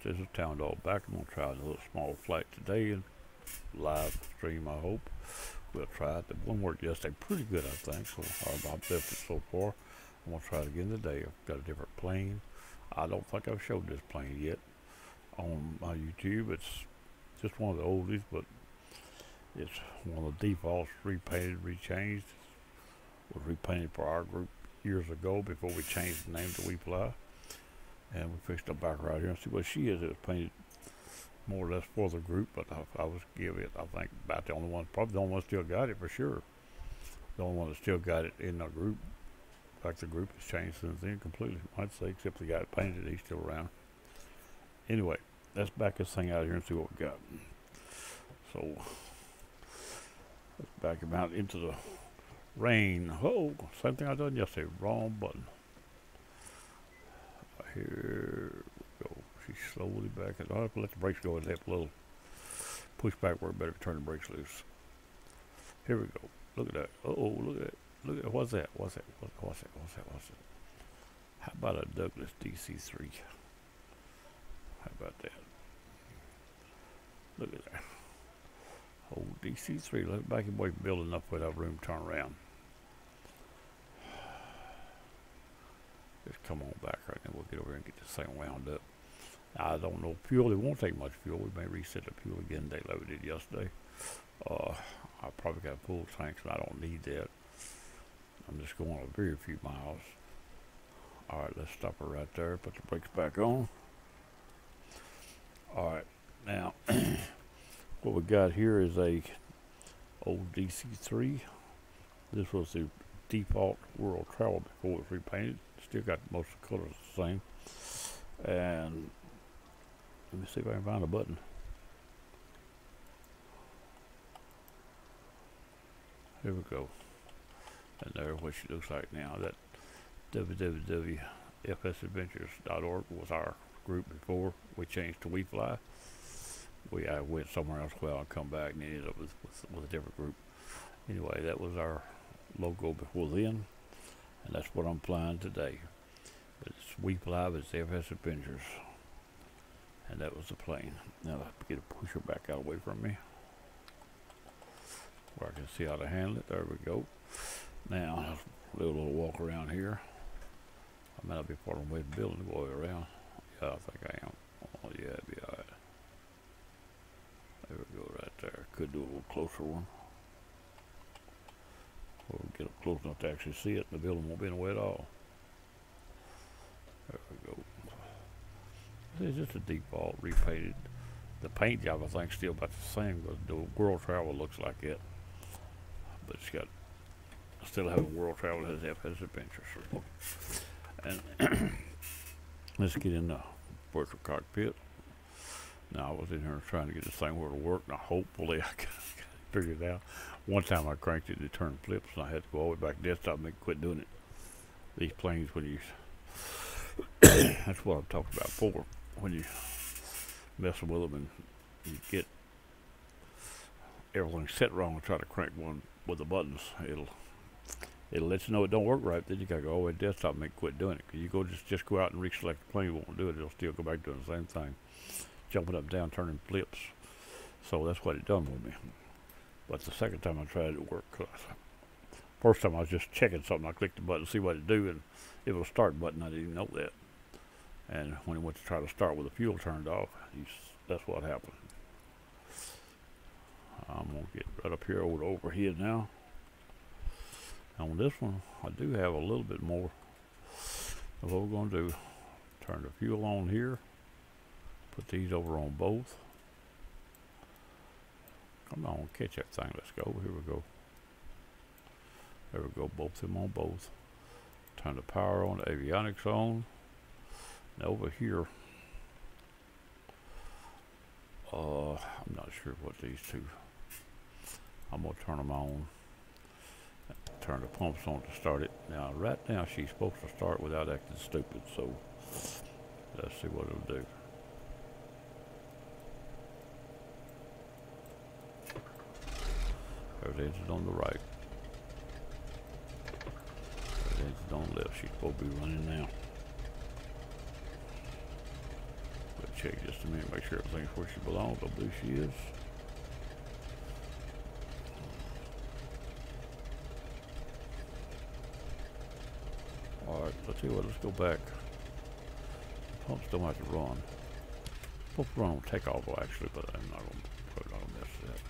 This is Town Dog back. I'm going to try a little small flight today and live stream, I hope. We'll try it. The one worked yesterday pretty good, I think, so I've left it so far. I'm going to try it again today. I've got a different plane. I don't think I've showed this plane yet on my YouTube. It's just one of the oldies, but it's one of the defaults, repainted, rechanged. It was repainted for our group years ago before we changed the name to We Fly. And we fixed it back right here and see what she is. It was painted more or less for the group, but I was give it, I think, about the only one, probably the only one still got it for sure. The only one that still got it in the group. In fact, the group has changed since then completely, I'd say, except the guy that painted it, he's still around. Anyway, let's back this thing out here and see what we got. So, let's back him out into the rain. Oh, same thing I done yesterday, wrong button. Here we go. She's slowly backing. I'll have to let the brakes go and have a little push back where it better turn the brakes loose. Here we go. Look at that. Oh, look at that. Look at that. What's that? What's that? What's that? What's that? What's that? How about a Douglas DC-3? How about that? Look at that. Oh, DC-3. Let it back and wait, build enough without room to turn around. Just come on back right now. We'll get over here and get this thing wound up. I don't know fuel. It won't take much fuel. We may reset the fuel again today like we did yesterday. I probably got full tanks and I don't need that. I'm just going a very few miles. Alright, let's stop her right there. Put the brakes back on. Alright, now what we got here is a old DC-3. This was the default World Travel before it was repainted. Still got most of the colors the same. And let me see if I can find a button. Here we go. And there's what she looks like now. That www.fsadventures.org was our group before we changed to We Fly. I went somewhere else well and come back and ended up with a different group. Anyway, that was our logo before then, and that's what I'm flying today. It's We Fly, but it's FS Adventures, and that was the plane. Now I'll have to get a pusher back out away from me where I can see how to handle it. There we go. Now let's do a little walk around here. I might not be far away from the building to go around. Yeah, I think I am. Oh yeah, it'd be alright. There we go, right there. Could do a little closer one. Or we'll get up close enough to actually see it. The building won't be in the way at all. There we go. It's just a default, repainted. The paint job, I think, is still about the same, but the World Travel looks like it. But it's got, still having World Travel as FS Adventures. And let's get in the virtual cockpit. Now, I was in here trying to get this thing where it'll work. Now, hopefully, I can figure it out. One time I cranked it, it turned flips, and I had to go all the way back to desktop and quit doing it. These planes, when you, that's what I'm talking about before. When you mess with them and you get everything set wrong and try to crank one with the buttons, it'll let you know it don't work right. Then you gotta go all the way to desktop and make quit doing it. Cause you go just go out and reselect the plane, it won't do it. It'll still go back doing the same thing, jumping up and down, turning flips. So that's what it done with me. But the second time I tried it worked. First time I was just checking something. I clicked the button to see what it do, and it was a start button. I didn't even know that. And when it went to try to start with the fuel turned off, that's what happened. I'm going to get right up here over the overhead now. On this one, I do have a little bit more of what we're going to do. Turn the fuel on here. Put these over on both. Come on, catch that thing. Let's go. Here we go. There we go. Both of them on both. Turn the power on, the avionics on. Now over here, I'm not sure what these two. I'm gonna turn them on. Turn the pumps on to start it. Now, right now, she's supposed to start without acting stupid. So let's see what it'll do. There's the engine on the right. There's the engine on the left. She's supposed to be running now. check just a minute, make sure everything's where she belongs. I believe she is. Alright, let's see what, let's go back. Pumps don't have to run. Pumps run on takeoff actually, but I'm not gonna miss that.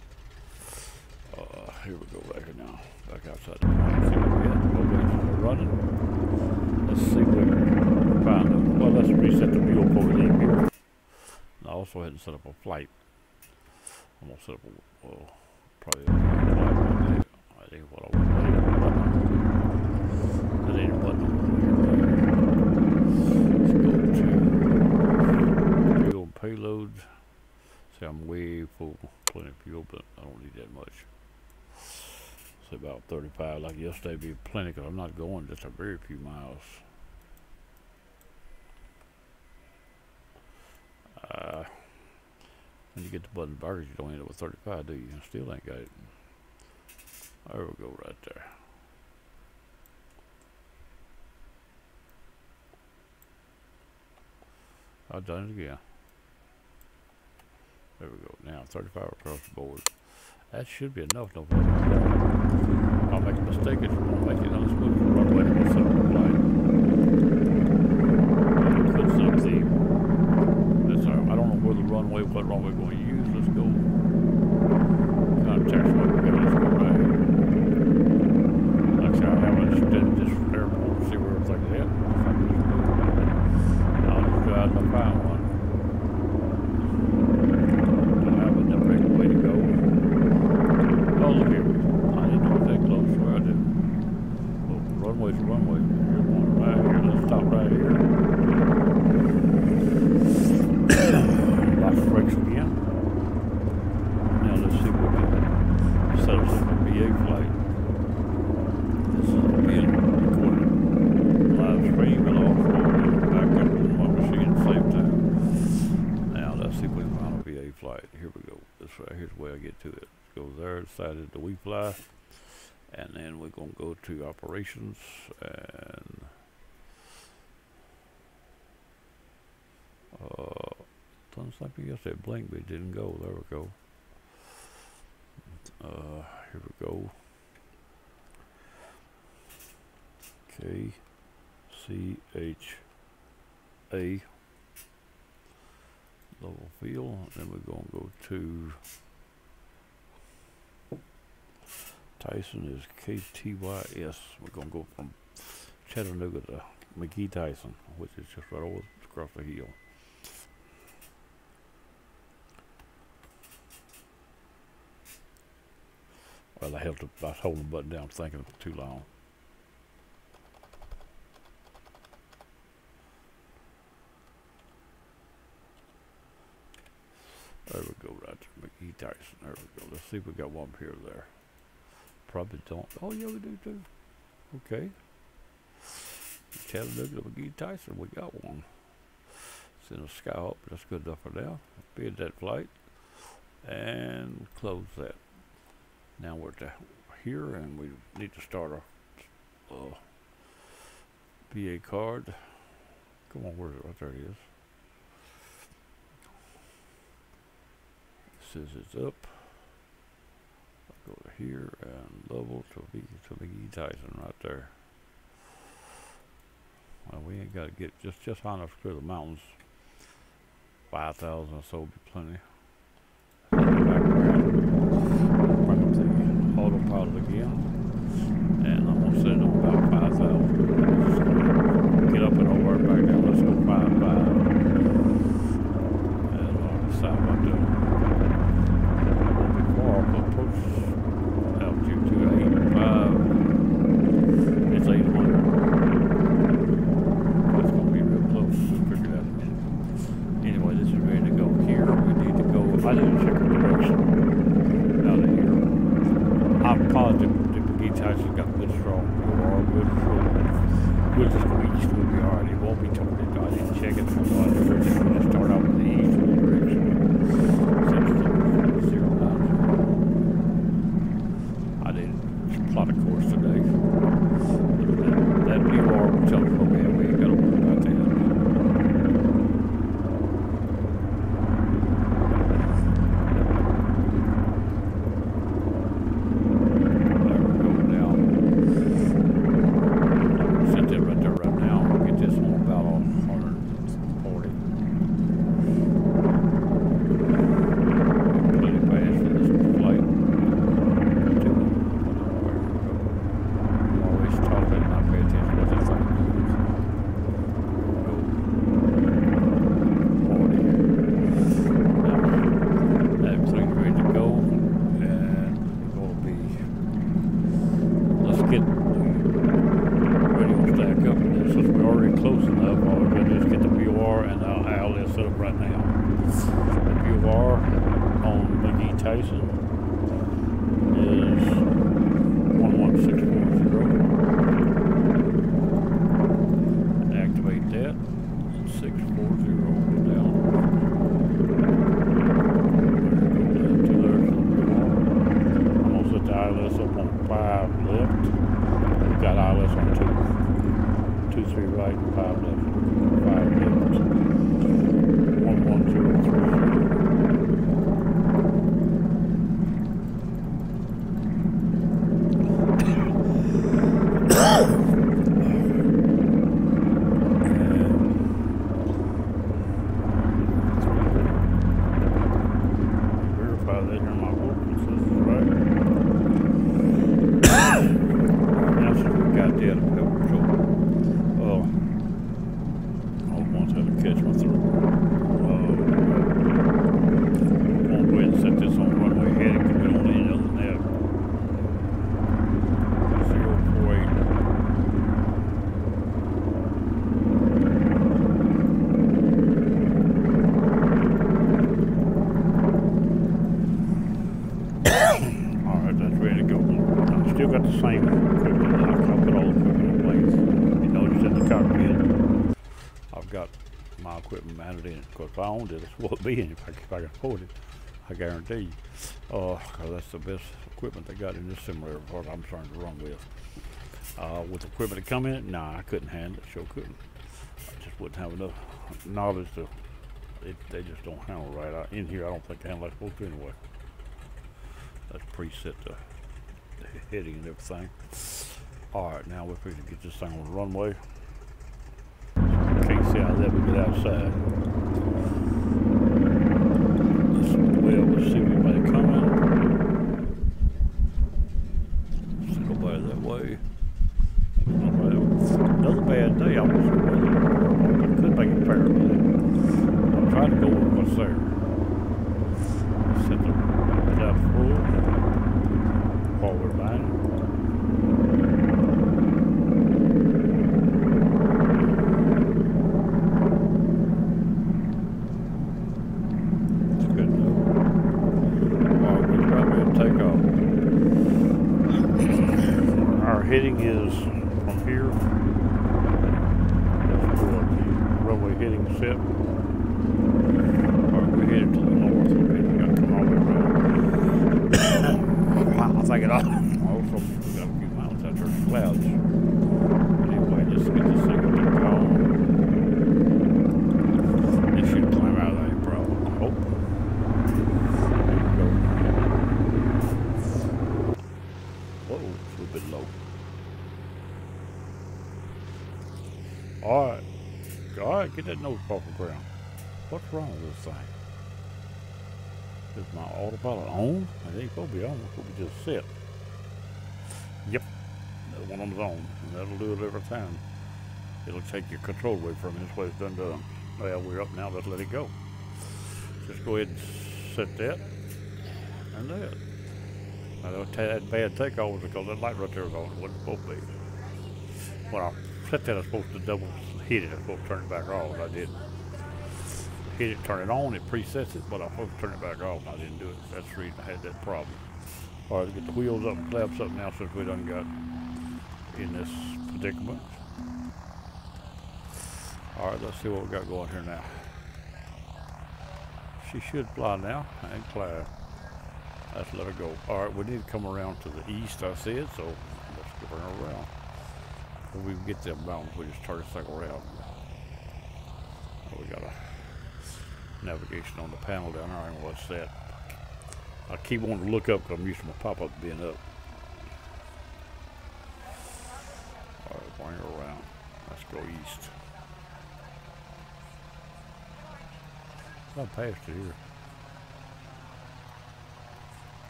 Here we go right here now. Back outside the plane. See what we got. Nobody's running. Let's see what we can find them. Well, let's reset the fuel before we leave here. And I also had to set up a flight. I'm gonna set up a probably a flight one day. I think what I want to do. That ain't a button over here. Let's go to fuel and payload. See, I'm way full. Plenty of fuel, but I don't need that much. Say about 35, like yesterday, be plenty because I'm not going just a very few miles. When you get the button burgers, you don't end up with 35, do you? You still ain't got it. There we go, right there. I've done it again. There we go. Now 35 across the board. That should be enough. No problem. I'll make a mistake if you won't make it. Now let's move to the runway and we'll set up a flight. Could set up the. That's our, I don't know where the runway, what runway we're going to use. Let's go. Contact what we got. Let's go right here. Like I said, I haven't studied this airport to see where everything's at. I'll just go out and find one. Runway's a runway. Here's one right here. Let's stop right here. Lock the brakes again. Now let's see what we can set us up a BA flight. This is being recorded live stream and also back up on my machine at the same time. Now let's see if we can find a BA flight. Here we go. This right here's the way I get to it. Go there, decided the we fly. And then we're going to go to operations and done something yesterday. Blink, but it didn't go. There we go. Here we go. KCHA Lovell Field. Then we're going to go to Tyson is KTYS. We're going to go from Chattanooga to McGhee, Tyson, which is just right over across the hill. Well, I was holding the button down thinking it was too long. There we go, right there, McGhee, Tyson. There we go. Let's see if we got one here or there. Probably don't. Oh, yeah, we do too. Okay. Chattanooga to McGhee, Tyson. We got one. It's in the sky up. That's good enough for now. Bid that flight and close that. Now we're here and we need to start our BA card. Come on, where is it? Right there it is. It says it's up. Go to here and Lovell to McGhee Tyson right there. Well, we ain't got to get just high enough to clear the mountains. 5,000 or so will be plenty. Bring up the autopilot again, and I'm gonna set it on about 5,000. Get up and over and back down. Let's go 5,500. And I'll decide what to do. Before I approach altitude to 85, it's 800. That's going to be real close. We'll figure that out in a minute. Anyway, this is ready to go here. We need to go. I didn't check the direction out of here. I'm positive the McGhee Tyson got good strong POR. We'll just go east. We'll be alright. It won't be totally. I didn't check it. We're just going to start out with the easterly direction. Plot a course today. That POR will tell us what we have. We ain't got to worry about that. right now. If you are on McGhee Tyson is 11640. Activate that. 640 down. To there. I'm gonna set the ILS up on 5 left. We've got ILS on 2, 3 right, 5 left. 5 left. 11030. Still got the same equipment. I'll put all the equipment in place. You notice in the cockpit, I've got my equipment mounted in it. Because if I owned it, this would be in it if I could afford it. I guarantee you. Cause that's the best equipment they got in this simulator, as far as I'm concerned, to run with. With the equipment that come in it, nah, I couldn't handle it. Sure couldn't. I just wouldn't have enough knowledge to. They just don't handle it right. In here, I don't think they handle like supposed to anyway. That's preset the heading and everything. Alright, now we're going to get this thing on the runway. Can't see how that would get outside. Let's see if anybody coming. Let's go by that way. Another bad day. I could make it fair, but I'm trying to go with what's there. Set the left full. Forward line. It's good enough. Alright, we're about ready to take off. Our heading is from here. Let's pull up the runway heading set. Alright, we're headed to the north. We got to come all the way around. I think it also got a few miles out there in clouds. Anyway, just get this thing up and going. It should climb out of any problem, I hope. There you go. Whoa, it's a little bit low. Alright, get that nose off the ground. What's wrong with this thing? Is my autopilot on? It ain't supposed to be on, it's supposed to be just set. Yep, that one on the on, and that'll do it every time. It'll take your control away from it. This way it's done. Well, we're up now, let's let it go. Just go ahead and set that, and that. Now that bad takeoff was because that light right there was on, it wasn't supposed to be. When I set that, I was supposed to double hit it, I was supposed to turn it back off, I didn't. Hit it, turn it on, it presets it, but I was supposed to turn it back off, and I didn't do it. That's the reason I had that problem. Alright, let's get the wheels up and flaps up now since we done got in this predicament. Alright, let's see what we got going here now. She should fly now and climb. Let's let her go. Alright, we need to come around to the east, I said, so let's get her around. When we get them mountains, we just turn this thing around. We got a navigation on the panel down there. I don't know what's that. I keep wanting to look up because I'm used to my pop-up being up. Alright, bring her around. Let's go east. I'm past it here.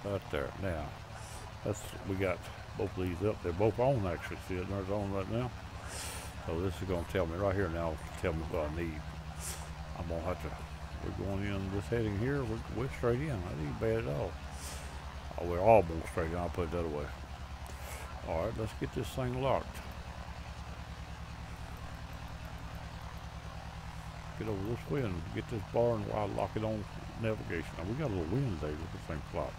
Right there. Now, we got both of these up. They're both on actually. See it? They're on right now. So this is going to tell me right here now, tell me what I need. I'm going to have to, we're going in this heading here, we're straight in. That ain't bad at all. Oh, we're almost straight in, I'll put it that way. Alright, let's get this thing locked. get over this wind, get this bar, and while lock it on navigation. Now we got a little wind today with this thing flop.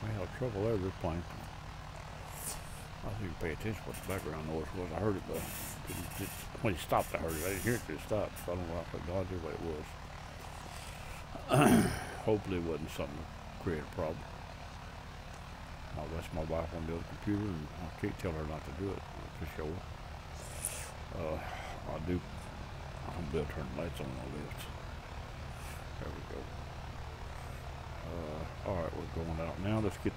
We had trouble there with this plane. I didn't pay attention what the background noise was. I heard it, but when it stopped, I heard it. I didn't hear it till it stopped, so I don't know. I had no idea what it was. Hopefully it wasn't something to create a problem. That's my wife on the other computer, and I can't tell her not to do it for sure. I'm going to be able to turn the lights on the lift. There we go. Alright, we're going out now. Let's get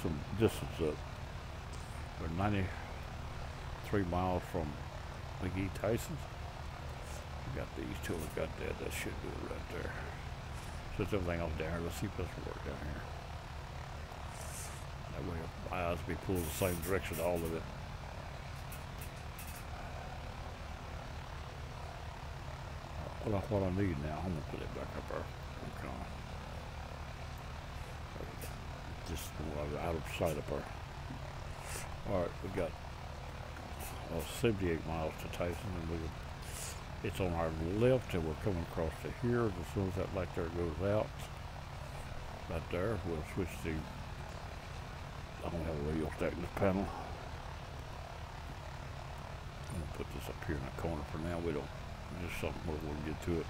some distance up. We're 93 miles from McGhee, Tyson. We got these two. We got that. That should do it right there. So it's everything else down here. Let's see if this will work down here. That way my eyes will be pulled the same direction, all of it. What I need now, I'm going to put it back up there. Okay. Just out of sight up there. Alright, we got 78 miles to Tyson, and it's on our left, and we're coming across to here. As soon as that light there goes out, right there, we'll switch to, I don't have a radio stack in this panel. I'm going to put this up here in the corner for now. We don't, just something where we'll get to it.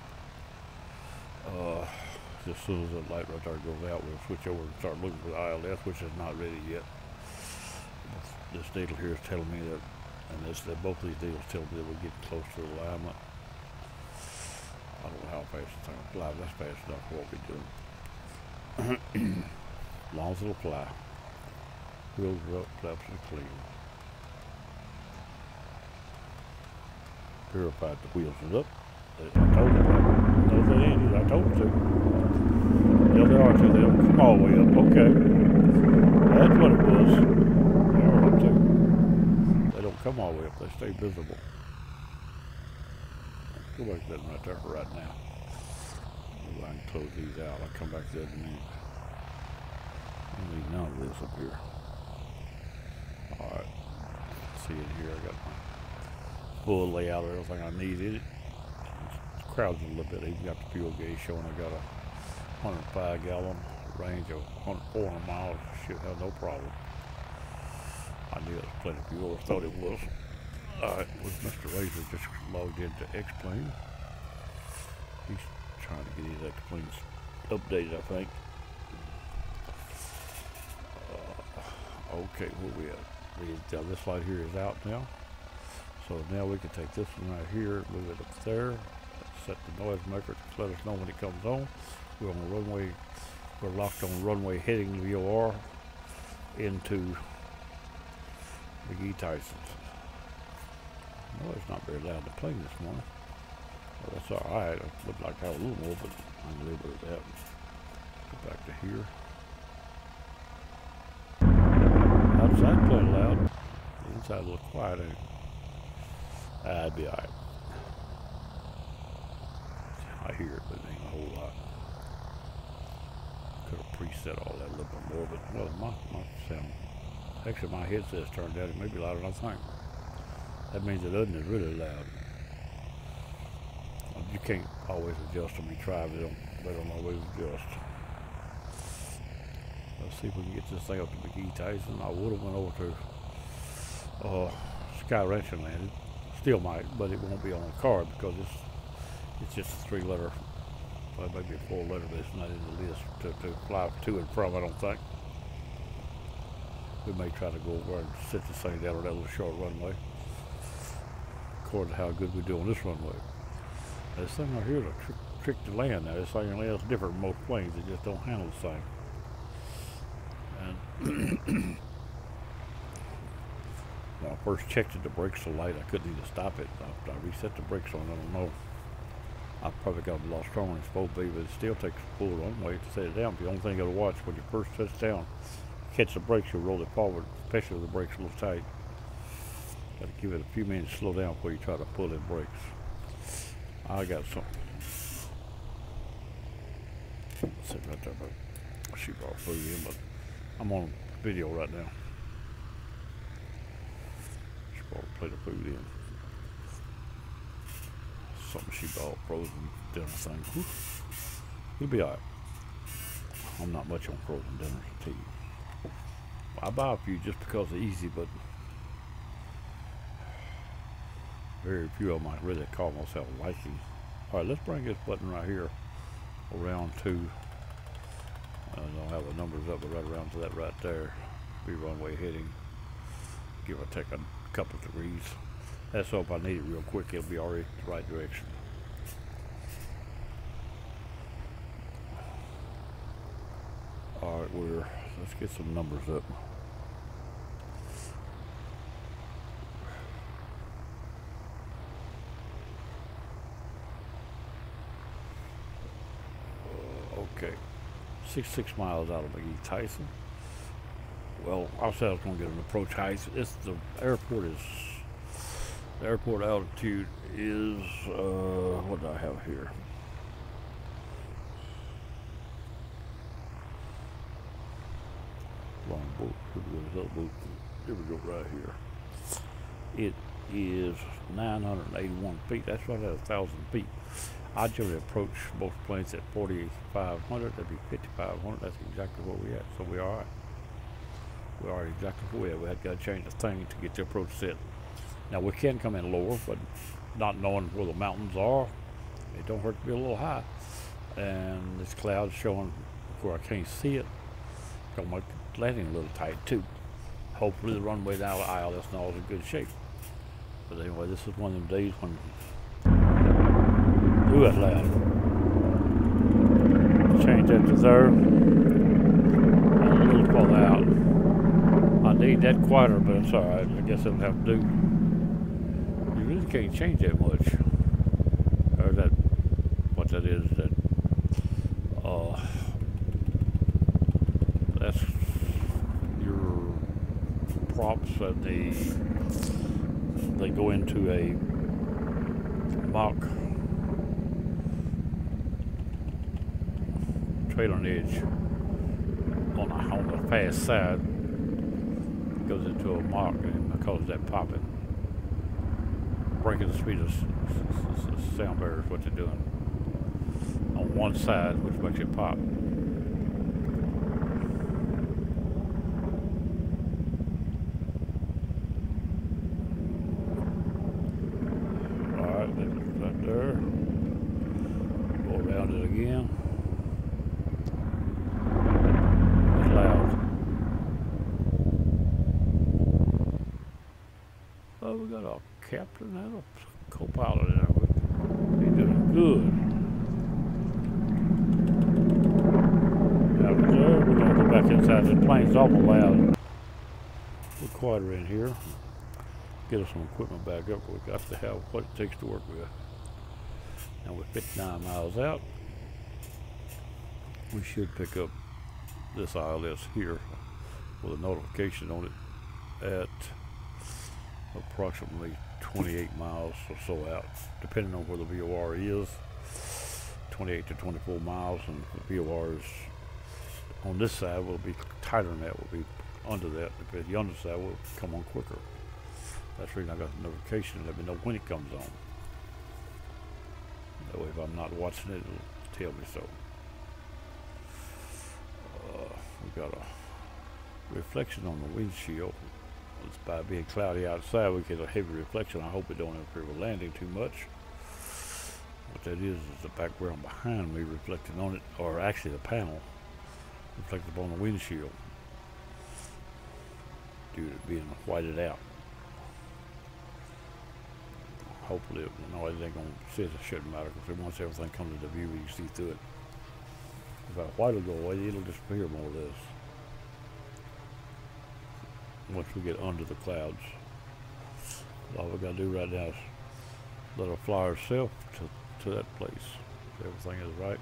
As soon as the light right there goes out, we'll switch over and start looking for the ILS, which is not ready yet. This needle here is telling me that, and both these needles tell me that we're getting close to the alignment. I don't know how fast the thing will fly, but that's fast enough for what we're doing. As long as it'll fly. Wheels are up, flaps are clean. Verified the wheels are up. I told them that. No, they ain't. I told them to. Yeah, they are too. They don't come all the way up. Okay. That's what it was. They are up too. They don't come all the way up. They stay visible. Go back to that right there for right now. Maybe I can close these out. I'll come back to that in a minute. I need none of this up here. Alright. See it here. I got my full layout of everything I needed. It's crowded a little bit. I even got the fuel gauge showing I got a 105 gallon range of 400 miles. Should have no problem. I knew it was plenty of fuel. I thought it was. Alright, with Mr. Razor just logged into X-Plane. He's trying to get his X-Planes updated, I think. Okay, where we at? This light here is out now. So now we can take this one right here, move it up there, set the noise maker to let us know when it comes on. We're on the runway, we're locked on runway heading to VOR into McGhee, Tyson. No, it's not very loud to play this morning. Well, that's alright. It looked like I had a little more, but I can live with that. Go back to here. Outside playing loud. The inside a little quiet, ain't it? I'd be alright. I hear it, but it ain't a whole lot. Could have preset all that a little bit more, but well, my sound. Actually, my headset's turned down. It may be louder than I think. That means the other is really loud. You can't always adjust them. You try, but they don't always adjust. Let's see if we can get this thing up to McGhee, Tyson. I would have went over to Sky Ranch and landed. Still might, but it won't be on the card because it's just a 3-letter, well, maybe a 4-letter, but it's not in the list to fly to and from, I don't think. We may try to go over and sit this thing down on that little short runway, according to how good we do on this runway. This thing right here is a trick to land now. This thing lands different from most planes. It just don't handle the same. And when I first checked it, the brakes so light I couldn't even stop it. I reset the brakes on. I don't know. I probably got a lot stronger than it's supposed to be, but it still takes a full runway to set it down. The only thing you got to watch when you first touch down, catch the brakes, you'll roll it forward, especially with the brakes a little tight. Got to give it a few minutes to slow down before you try to pull in brakes. I got something. Sit right there, but she brought food in, but I'm on video right now. She brought a plate of food in. something she bought, frozen dinner thing. Whew. It'll be alright. I'm not much on frozen dinners, I tell you. I buy a few just because they're easy, but very few of them I really call myself liking. Alright, let's bring this button right here around to, I don't have the numbers up, but right around to that right there. Be runway heading, give or take a couple of degrees. That's so if I need it real quick, it'll be already the right direction. Alright, let's get some numbers up. Okay, 66 miles out of McGhee, Tyson. Well, I said I was going to get an approach height. The airport altitude is, what do I have here? Long boat, here we go right here. It is 981 feet, that's right at 1,000 feet. I generally approach most planes at 4,500, that'd be 5,500, that's exactly where we at, so we're all right. We are exactly where we had got to change the thing to get the approach set. Now we can come in lower, but not knowing where the mountains are, it don't hurt to be a little high. And this cloud's showing where I can't see it. Gonna make the landing a little tight too. Hopefully the runway down the aisle that's not in good shape. But anyway, this is one of them days when ooh, that's loud. Change that to there. And a little fall out. I need that quieter, but it's alright. I guess it'll have to do. You really can't change that much. Or that, what that is, that, that's your props and they go into a mock trailing edge on the fast side. Goes into a mark and causes that popping. Breaking the speed of sound barriers, what they're doing on one side, which makes it pop. Alright, that's right there. Go around it again. It's loud. Oh, we got a captain and a co-pilot in there. He's doing good. Out there, we're going to go back inside. The plane's awful loud. We're quieter in here. Get us some equipment back up. We've got to have what it takes to work with. Now we're 59 miles out. We should pick up this ILS here with a notification on it at approximately 28 miles or so out, depending on where the VOR is. 28 to 24 miles, and the VOR is on this side will be tighter than that, will be under that. If the underside will come on quicker. That's the reason I got the notification to let me know when it comes on. That way if I'm not watching it, it'll tell me so. We got a reflection on the windshield. It's by being cloudy outside, we get a heavy reflection. I hope it don't interfere with landing too much. What that is the background behind me reflecting on it, or actually the panel reflected upon the windshield due to it being whited out. Hopefully, no, it ain't gonna see it. It shouldn't matter, because once everything comes into view, you can see through it. If that white will go away, it'll disappear more or less. Once we get under the clouds, all we gotta do right now is let her fly herself to that place. Everything is right.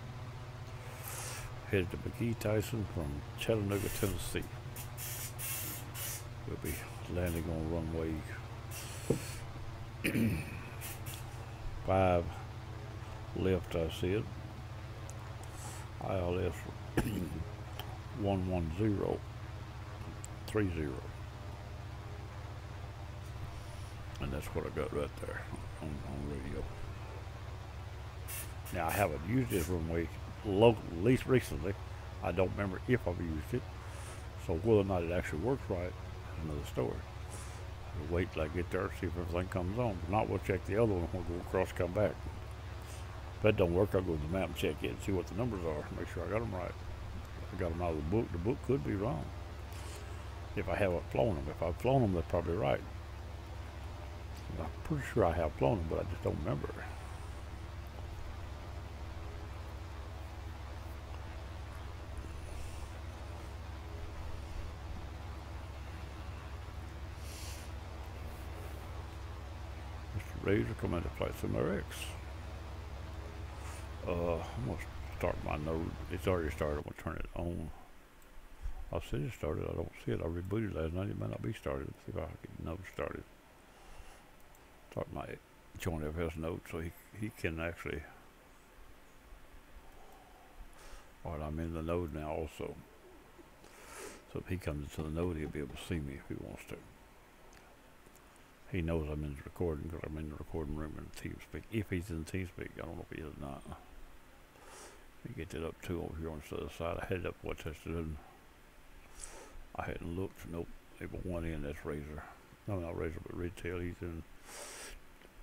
Headed to McGhee, Tyson from Chattanooga, Tennessee. We'll be landing on runway 5 left, I see it. ILS 11030. And that's what I got right there on radio. Now I haven't used this runway at least recently. I don't remember if I've used it. So whether or not it actually works right is another story. I'll wait till I get there, see if everything comes on. If not, we'll check the other one. We'll go across, come back. If that don't work, I'll go to the map and check it and see what the numbers are. Make sure I got them right. If I got them out of the book could be wrong. If I haven't flown them. If I've flown them, they're probably right. I'm pretty sure I have flown them, but I just don't remember. Mr. Razor coming to Flight Simulator X. I'm going to start my node. It's already started. I'm going to turn it on. I said it started. I don't see it. I rebooted last night. It may not be started. Let's see if I can get the node started. Start my joint FS node so he can actually. Alright, I'm in the node now also. So if he comes into the node, he'll be able to see me if he wants to. He knows I'm in the recording because I'm in the recording room in TeamSpeak. If he's in TeamSpeak, I don't know if he is or not. Let me get that up too over here on the other side. I had it up what tested and I hadn't looked. Nope. They put one in. That's Razor. No, not Razor, but Retail. He's in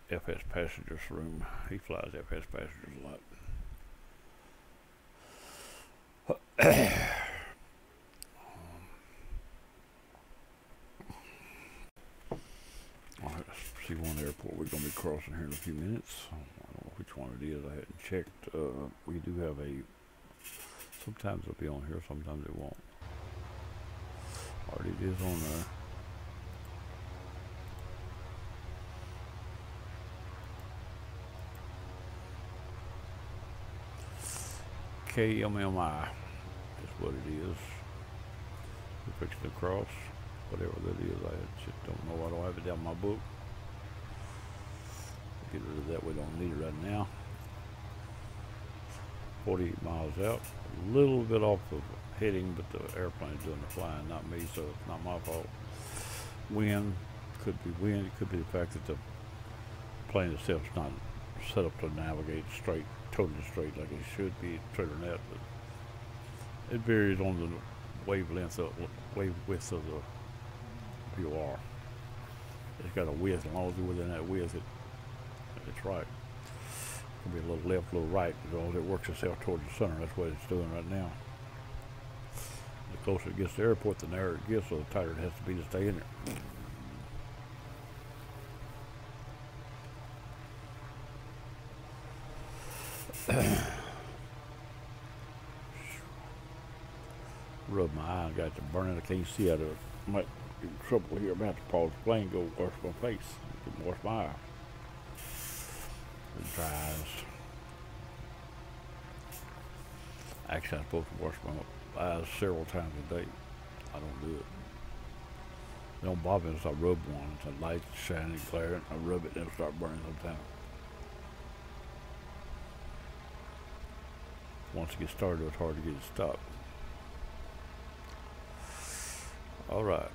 FS Passengers room. He flies FS Passengers a lot. Alright, let's see one airport we're going to be crossing here in a few minutes. I don't know which one it is. I hadn't checked. We do have a... Sometimes it'll be on here, sometimes it won't. Already it is on there. KMMI is what it is. We're fixing to cross. Whatever that is, I just don't know. I don't have it down in my book. Get rid of that. We don't need it right now. 48 miles out. A little bit off of heading, but the airplane's doing the flying, not me, so it's not my fault. Wind. Could be wind. It could be the fact that the plane itself is not set up to navigate straight, totally straight like it should be, straight or net, but it varies on the wavelength of width of the VR. It's got a width, as long as you're within that width, it's right. It can be a little left, a little right, as long as it works itself towards the center. That's what it's doing right now. The closer it gets to the airport, the narrower it gets, so the tighter it has to be to stay in there. Rub my eye and got to burning. I can't see out of it. I might be in trouble here. I'm going to have to pause the plane, go wash my face, wash my eye. It dries. Actually, I'm supposed to wash my eyes several times a day. I don't do it. It don't bother me unless I rub one. It's a light shining, glaring. I rub it and it'll start burning sometimes. Once it gets started, it's hard to get it stopped. All right,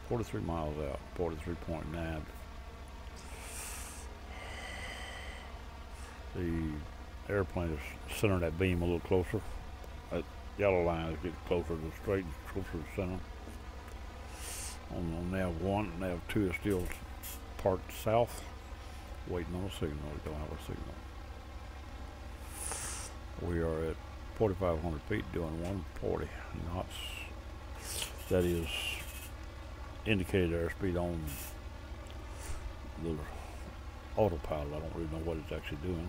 43 miles out, 43.9. The airplane is centering that beam a little closer. That yellow line is getting closer to the straight, closer to the center. On nav 1, nav 2 is still parked south, waiting on a signal. We don't have a signal. We are at 4,500 feet doing 140 knots. That is indicated airspeed on the autopilot. I don't really know what it's actually doing.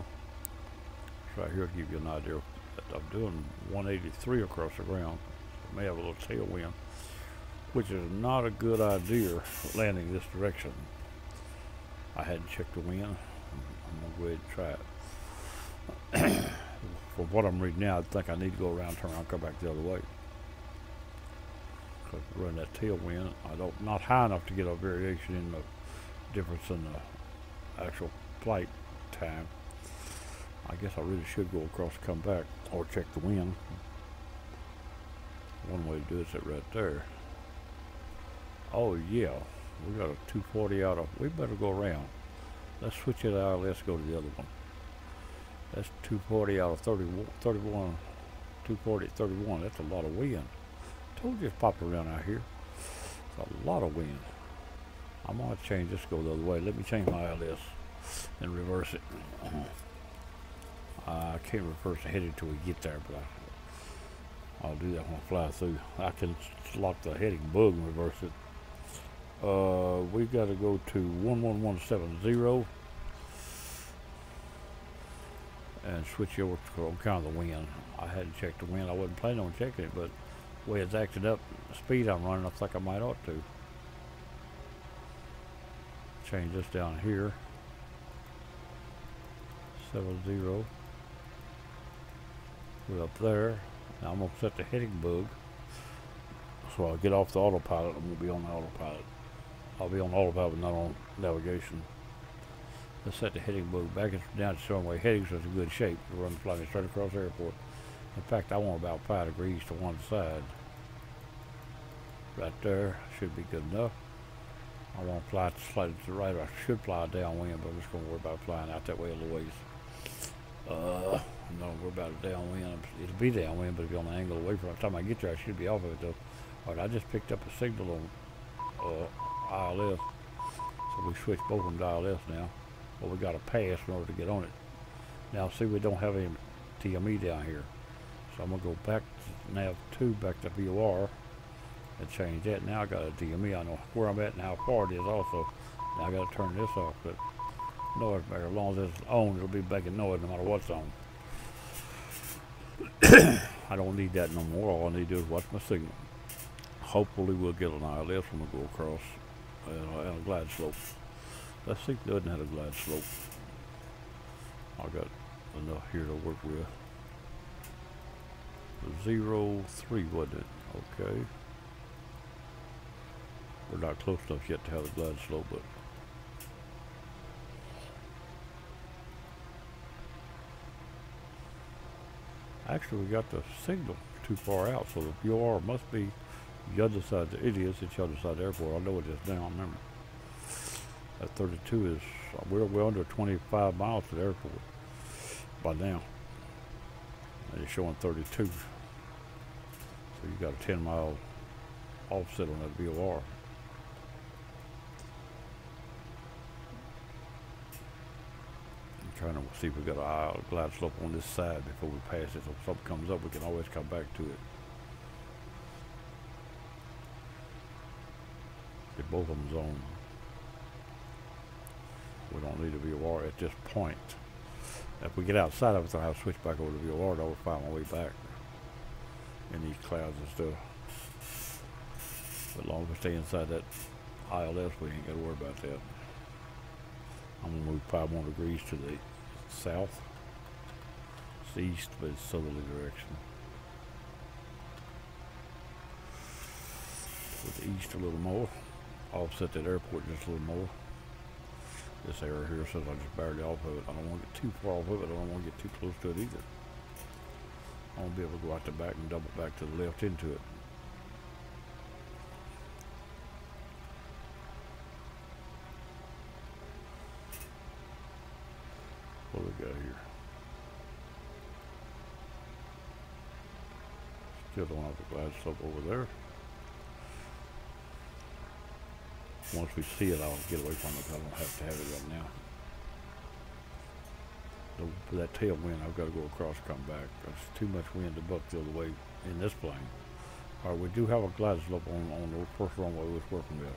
It's right here to give you an idea that I'm doing 183 across the ground. It may have a little tailwind, which is not a good idea landing this direction. I hadn't checked the wind. I'm going to go ahead and try it. For what I'm reading now, I think I need to go around, turn around, come back the other way. Because running that tailwind, not high enough to get a variation in the difference in the actual flight time. I guess I really should go across and come back, or check the wind. One way to do it is right there. Oh yeah, we got a 240 out of. We better go around. Let's switch it out. Let's go to the other one. That's 240 out of 31, 240 at 31. That's a lot of wind. Told you it's popping around out here. It's a lot of wind. I'm going to change this, go the other way. Let me change my ILS and reverse it. I can't reverse the heading until we get there, but I'll do that when I fly through. I can lock the heading bug and reverse it. We got to go to 11170 and switch over to kind of the wind. I hadn't checked the wind. I wasn't planning on checking it, but the way it's acted up, the speed I'm running, I think I might ought to. Change this down here. 70. We're up there. Now I'm going to set the heading bug. So I'll get off the autopilot. I'm going to be on the autopilot. I'll be on autopilot, but not on navigation. Let's set the heading bug back down to some way. Headings is in good shape to run flying straight across the airport. In fact, I want about 5 degrees to one side. Right there should be good enough. I want to fly slightly to the right. I should fly downwind, but I'm just going to worry about flying out that way a little ways. I'm not worry about it downwind. It'll be downwind, but it'll be on the angle away from it. By the time I get there, I should be off of it though. Alright, I just picked up a signal on ILS. So we switched both of them to ILS now. But we got to pass in order to get on it. Now see, we don't have any TME down here. So I'm going to go back to nav 2, back to VOR, and change that. Now I got a DME. I know where I'm at and how far it is also. Now I got to turn this off, but noise maker. As long as it's on, it'll be making noise no matter what's on. I don't need that no more. All I need to do is watch my signal. Hopefully we'll get an ILS when we go across and a glide slope. Let's see if it doesn't have a glide slope. I got enough here to work with. 03, wasn't it? Okay. We're not close enough yet to have a glide slope, but actually we got the signal too far out, so the VOR must be the other side. It is, it's the other side of the airport. I know it is now, remember. That 32 is, we're under 25 miles to the airport by now. And it's showing 32. So you got a 10-mile offset on that VOR. Trying to see if we got a glide slope on this side before we pass it. So if something comes up, we can always come back to it. If both of them's on, we don't need a VOR at this point. If we get outside of it, I'll have to switch back over to VOR to find my way back in these clouds and stuff. But as long as we stay inside that ILS, we ain't got to worry about that. I'm going to move 5 more degrees to the south. It's east, but it's southerly direction. To the east a little more. Offset that airport just a little more. This area here says I just barely off of it. I don't want to get too far off of it. I don't want to get too close to it either. I want to be able to go out the back and double back to the left into it. What do we got here? Still don't have the glide slope over there. Once we see it, I'll get away from it. I don't have to have it right now. For that tailwind, I've got to go across and come back. There's too much wind to buck the other way in this plane. Alright, we do have a glide slope on the first runway we was working with.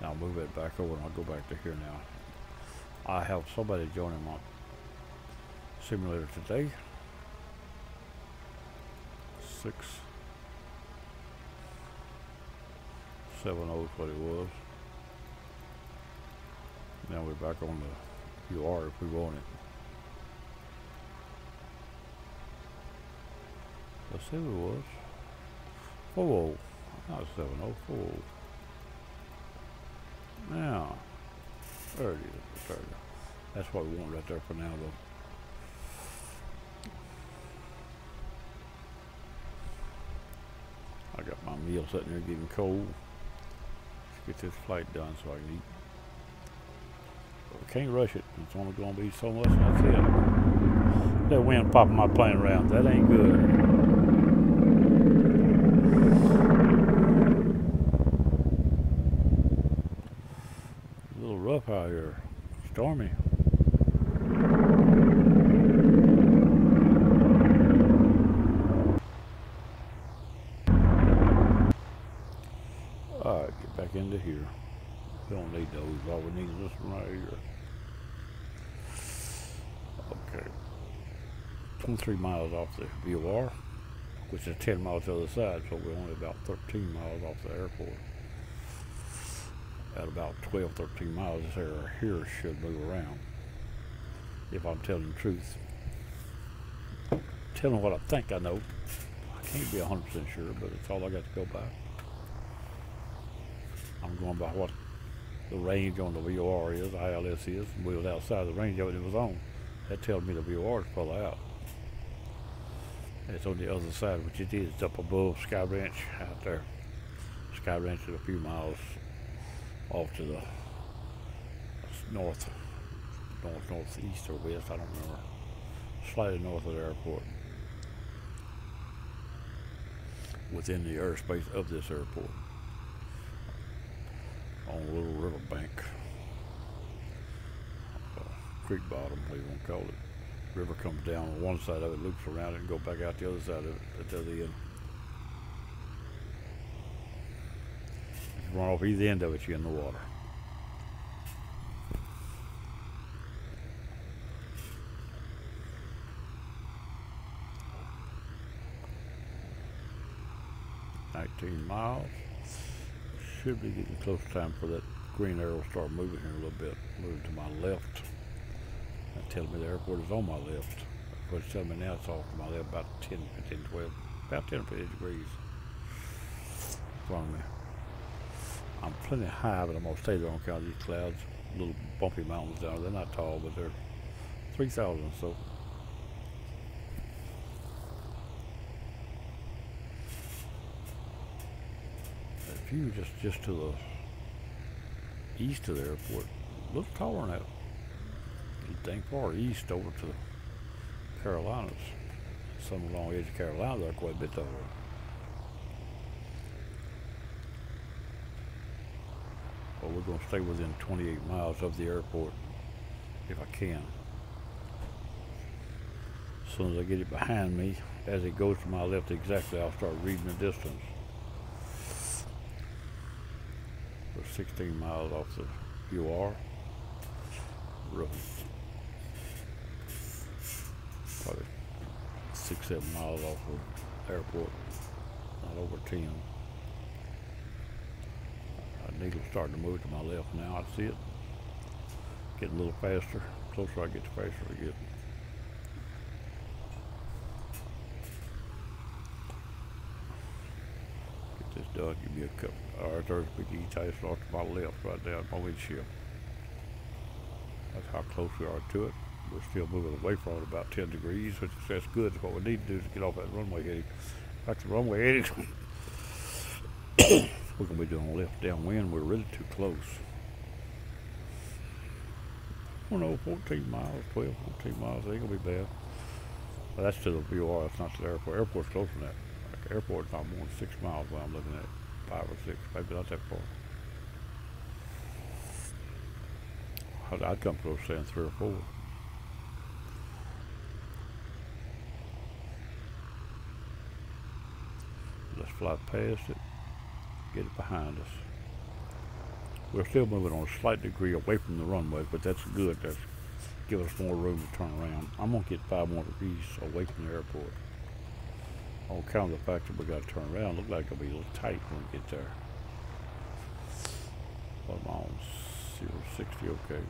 Now I'll move it back over and I'll go back to here now. I have somebody joining my simulator today. 670 is what it was. Now we're back on the UR if we want it. Let's see what it was. 40. Not 70, 40. Now, there it is. There it is. That's what we want right there for now, though. I got my meal sitting there getting cold. Let's get this flight done so I can eat. But we can't rush it. It's only going to be so much and that's it. That wind popping my plane around. That ain't good. A little rough out here. Stormy. Alright, get back into here. We don't need those. All we need is this one right here. Okay. 23 miles off the VOR, which is 10 miles to the other side, so we're only about 13 miles off the airport. At about 12, 13 miles, this area here should move around, if I'm telling the truth. Telling what I think I know. I can't be 100% sure, but it's all I got to go by. I'm going by what the range on the VOR is, the ILS is, and we was outside the range of it was on. That tells me the VOR is probably out. It's on the other side, which it is. It's up above Sky Ranch out there. Sky Ranch is a few miles off to the northeast or west, I don't remember. Slightly north of the airport. Within the airspace of this airport. On a little river bank. Creek bottom, what you want to call it. River comes down on one side of it, loops around it, and go back out the other side of it at the other end. If you run off either end of it, you're in the water. Miles. Should be getting close time for that green arrow to start moving here a little bit. Moving to my left. That tells me the airport is on my left. What it's telling me now, it's off to my left about 10, 15, 12, about 10 or 15 degrees from me. I'm plenty high, but I'm going to stay there on account of these clouds. Little bumpy mountains down there. They're not tall, but they're 3,000 or so. That view just to the east of the airport, a little taller than that. Dang far east over to the Carolinas. Some along the edge of Carolina, they're quite a bit taller. But we're going to stay within 28 miles of the airport if I can. As soon as I get it behind me, as it goes to my left exactly, I'll start reading the distance. We're 16 miles off the VOR. Roughly probably 6-7 miles off the airport, not over 10. Needle's starting to move to my left now. I see it. Getting a little faster. The closer I get, the faster I get. Get this done. Give me a cup. Alright, there's McGhee Tyson off to my left, right there at my windshield. That's how close we are to it. We're still moving away from it about 10 degrees, which is that's good. What we need to do is get off that runway heading. Back to the runway heading. We're going to be doing left downwind. We're really too close. I don't know, 14 miles, 12, 14 miles. They ain't going to be bad. But that's to the VOR. It's not to the airport. Airport's closer than that. Like the airport's not more than 6 miles where I'm looking at. 5 or 6, maybe not that far. I'd come close saying 3 or 4. Let's fly past it, get it behind us. We're still moving on a slight degree away from the runway, but that's good. That's give us more room to turn around. I'm gonna get 5 more degrees away from the airport. On account of the fact that we got to turn around, look like it'll be a little tight when we get there. What am I on? 060, okay.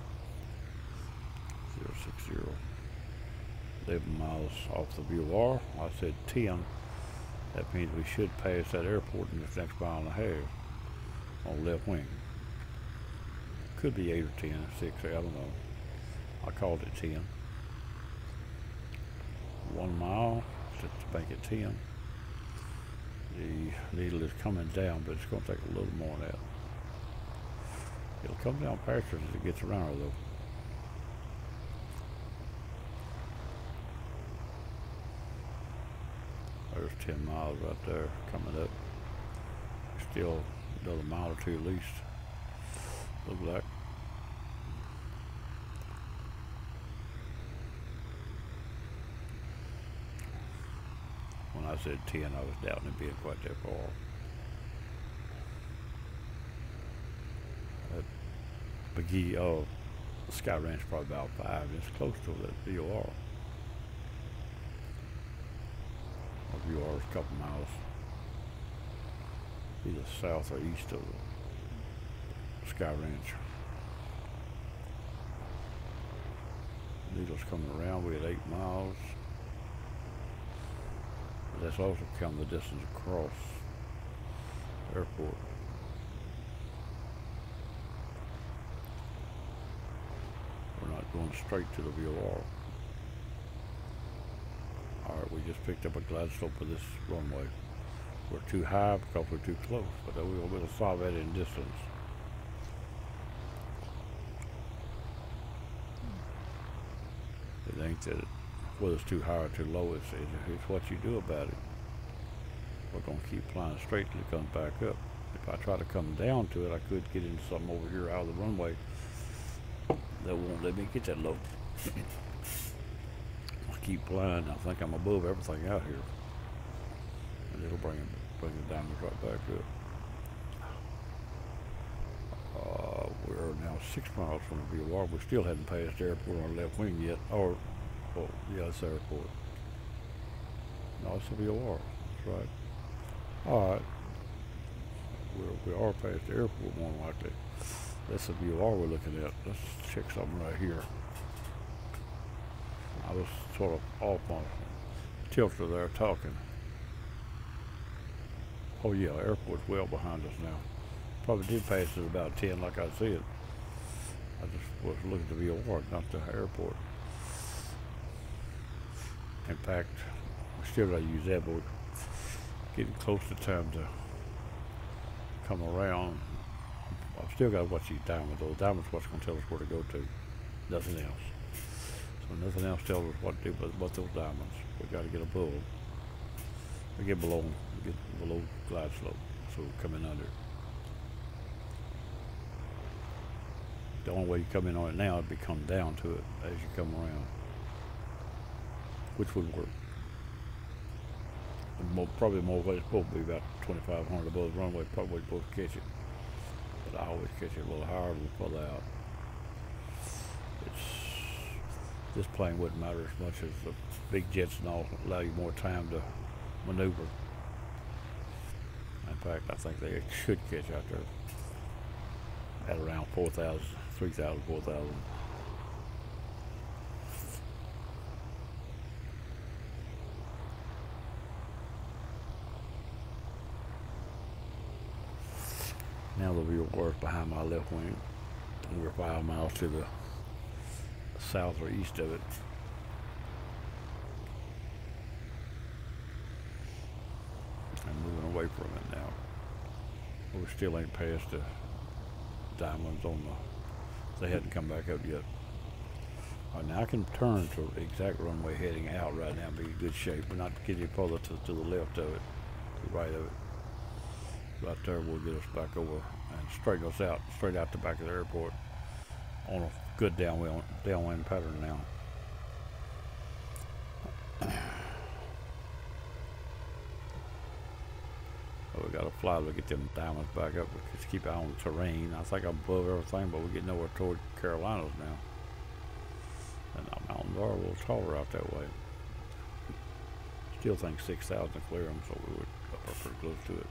060. 11 miles off the VOR. I said 10. That means we should pass that airport in this next mile and a half on the left wing. Could be 8 or 10, 6, I don't know. I called it 10. 1 mile, let's make it 10. The needle is coming down, but it's going to take a little more than that. It'll come down faster as it gets around her, though. There's 10 miles right there coming up. Still another mile or two at least. Look like. When I said 10, I was doubting it being quite that far. McGhee, Sky Ranch is probably about 5. It's close to that VOR. VOR is a couple miles either south or east of the Sky Ranch. Needles coming around. We had 8 miles. But that's also counting the distance across the airport. We're not going straight to the VOR. Alright, we just picked up a glide slope for this runway. We're too high because we're too close, but we'll solve that in distance. It ain't that whether it's too high or too low, it's what you do about it. We're going to keep flying straight till it comes back up. If I try to come down to it, I could get into something over here out of the runway that won't let me get that low. I keep flying. I think I'm above everything out here, and it'll bring the diamonds right back up. We're now 6 miles from the VOR. We still hadn't passed the airport on the left wing yet. Oh, yeah, it's the airport. No, it's the VOR. That's right. All right. We are past the airport more than likely. That's the VOR we're looking at. Let's check something right here. I was sort of off my tilter there talking. Oh yeah, airport's well behind us now. Probably did pass it about 10 like I said. I just was looking at the VOR, not the airport. In fact, we still got to use that, but we're getting close to time to come around. I've still got to watch these diamonds. Those diamonds what's going to tell us where to go to. Nothing else. So nothing else tells us what to do but those diamonds. We got to get above them. We get below them. We get below glide slope. So we're coming under. The only way you come in on it now would be come down to it as you come around, which would work. Probably more what it's supposed to be, about 2,500 above the runway. Probably supposed to catch it, but I always catch it a little higher than further out. This plane wouldn't matter as much as the big jets and all allow you more time to maneuver. In fact, I think they should catch out there at around 4,000, 3,000, 4,000. Now the VOR is behind my left wing, and we're 5 miles to the south or east of it. I'm moving away from it now. We still ain't past the diamonds on they hadn't come back up yet. All right, now I can turn to the exact runway heading out right now and be in good shape, but not get any further to the left of it, to the right of it. Right there will get us back over and straighten us out, straight out the back of the airport on a good downwind pattern now. We got to fly to get them diamonds back up. We just keep out on the terrain. I think I'm above everything, but we get nowhere toward Carolinas now. And the mountains are a little taller out that way. Still think 6,000 to clear them, so we would up pretty close to it.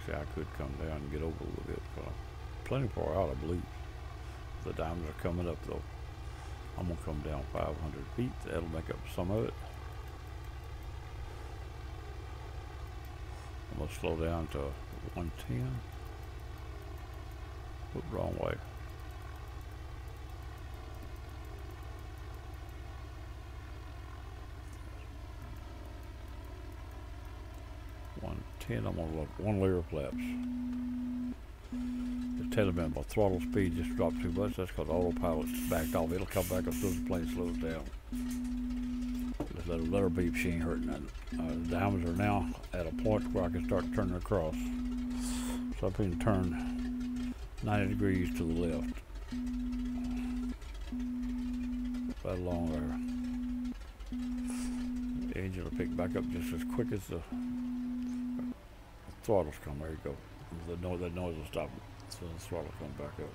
I could come down and get over a little bit. Plenty far out, I believe. The diamonds are coming up though. I'm gonna come down 500 feet. That'll make up some of it. I'm gonna slow down to 110. Whoop, wrong way. 110. 10, I'm gonna look 1 layer of flaps. It's telling me my throttle speed just dropped too much. That's because autopilot's backed off. It'll come back as soon as the plane slows down. Just let her beep, she ain't hurting nothing. The diamonds are now at a point where I can start turning across. So I can turn 90 degrees to the left. Right along there. The engine will pick back up just as quick as the throttles come. There you go. That noise will stop. So the throttle comes back up.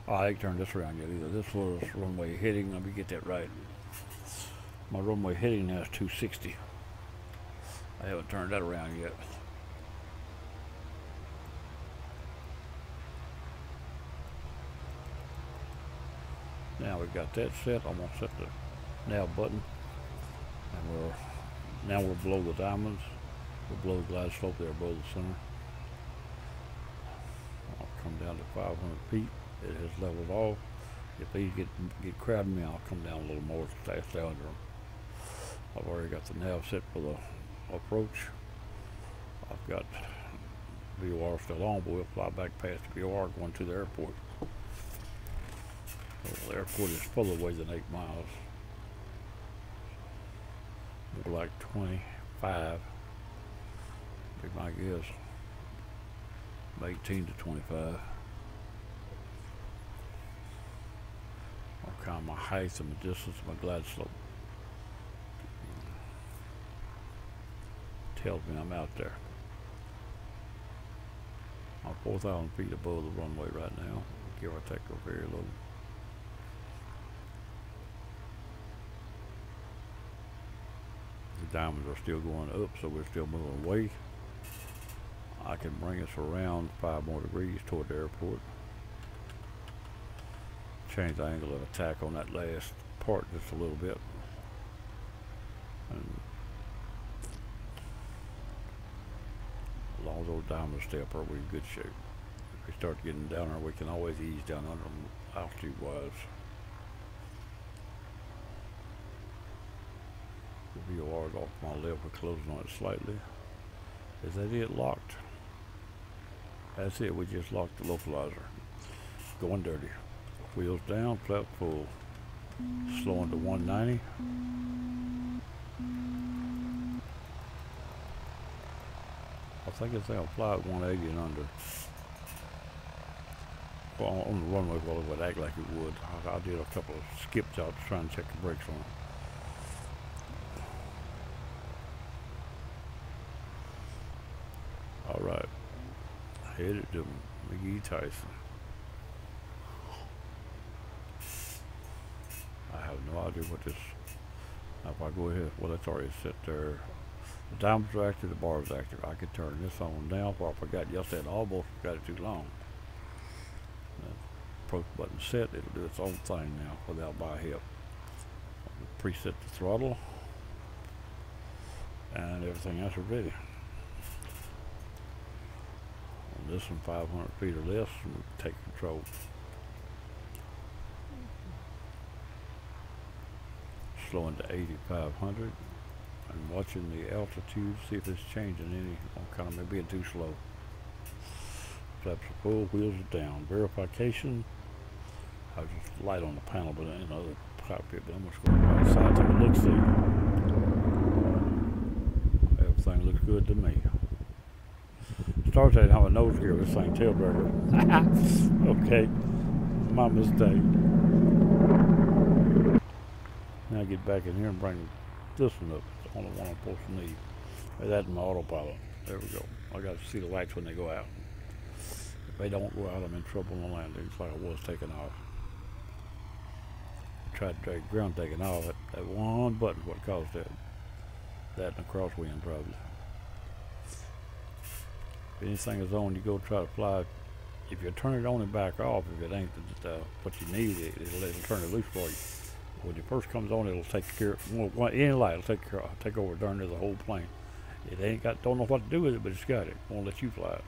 Oh, I ain't turned this around yet either. This was runway heading. Let me get that right. My runway heading now is 260. I haven't turned that around yet. Now we've got that set. I'm gonna set the nav button, and we're below the diamonds. We're below the glide slope there, below the center. I'll come down to 500 feet. It has leveled off. If these get crowding me, I'll come down a little more to stay under them. I've already got the nav set for the approach. I've got VOR still on, but we'll fly back past the VOR going to the airport. Well, the airport is further away than 8 miles. More like 25. Be my guess. 18 to 25. I'll count my height and my distance and my glide slope. Tells me I'm out there. I'm 4,000 feet above the runway right now. Give or take a very low. The diamonds are still going up, so we're still moving away. I can bring us around 5 more degrees toward the airport. Change the angle of attack on that last part just a little bit. And as long as those diamonds stay up, we're in good shape. If we start getting down there, we can always ease down under them altitude-wise. The VOR is off my left. We're closing on it slightly. Is that it locked? That's it. We just locked the localizer. Going dirty. Wheels down, flap full. Slowing to 190. I think it's going to fly at 180 and under. Well, on the runway, well, it would act like it would. I did a couple of skip jobs trying to check the brakes on it. All right, headed to McGhee, Tyson. I have no idea what this. Now if I go ahead, well, that's already set there. The diamonds are active, the bar is active. I could turn this on now. Well, I forgot yesterday. I almost got it too long. Approach button set. It'll do its own thing now without my help. Preset the throttle, and everything else is ready. On this one, 500 feet or less, we take control. Slowing to 8,500. I'm watching the altitude, see if it's changing any. I'm kind of maybe being too slow. Flaps are full, wheels are down. Verification. I was just light on the panel, but in another cockpit. But I'm just going to go outside to look see. Everything looks good to me. Stars didn't have a nose gear with this thing, taildragger. Okay, my mistake. Now get back in here and bring this one up. It's the only one I'm supposed to need. That's my autopilot. There we go. I got to see the lights when they go out. If they don't go out, I'm in trouble on the landing. It's like I was taking off. I tried to drag the ground taking off. That one button what caused that. That and a crosswind probably. If anything is on, you go try to fly. If you turn it on and back off, if it ain't what you need, it'll turn it loose for you. When it first comes on, it'll take care of any light. It'll take over darn near the whole plane. It ain't got, don't know what to do with it, but it's got it. Won't let you fly it.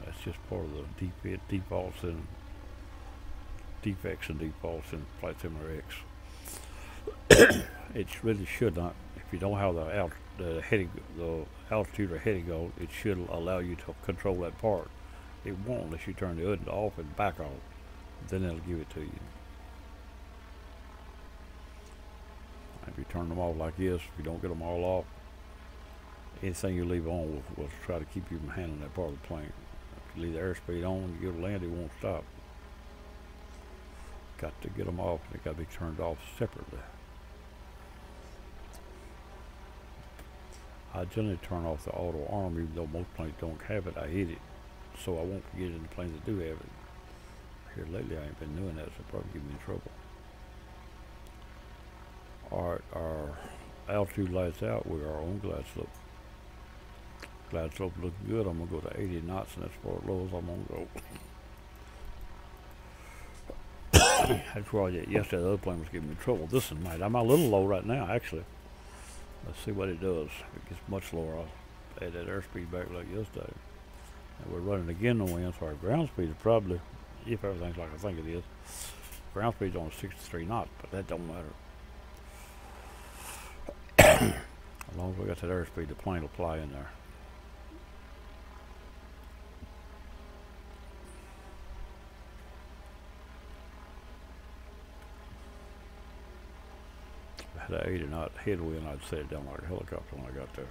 That's just part of the defects and defaults in Flight Simulator X. It really should not. If you don't have the altitude or heading goal, it should allow you to control that part. It won't unless you turn the hood off and back off. Then it'll give it to you. If you turn them off like this, if you don't get them all off, anything you leave on will try to keep you from handling that part of the plane. If you leave the airspeed on, you go to land, it won't stop. Got to get them off, and they got to be turned off separately. I generally turn off the auto arm, even though most planes don't have it. I hit it, so I won't forget it in the planes that do have it. Here lately, I ain't been doing that, so it'll probably get me in trouble. Alright, our altitude lights out. We are on glide slope. Glide slope looking good. I'm going to go to 80 knots, and that's as far low as I'm going to go. That's where yesterday the other plane was giving me trouble. This one might. I'm a little low right now, actually. Let's see what it does. If it gets much lower, I'll add that airspeed back like yesterday. And we're running again the wind, so our ground speed is probably, if everything's like I think it is, ground speed's only 63 knots, but that don't matter. As long as we got that airspeed, the plane will fly in there. If I had an 80 knot headwind, I'd set it down like a helicopter when I got there.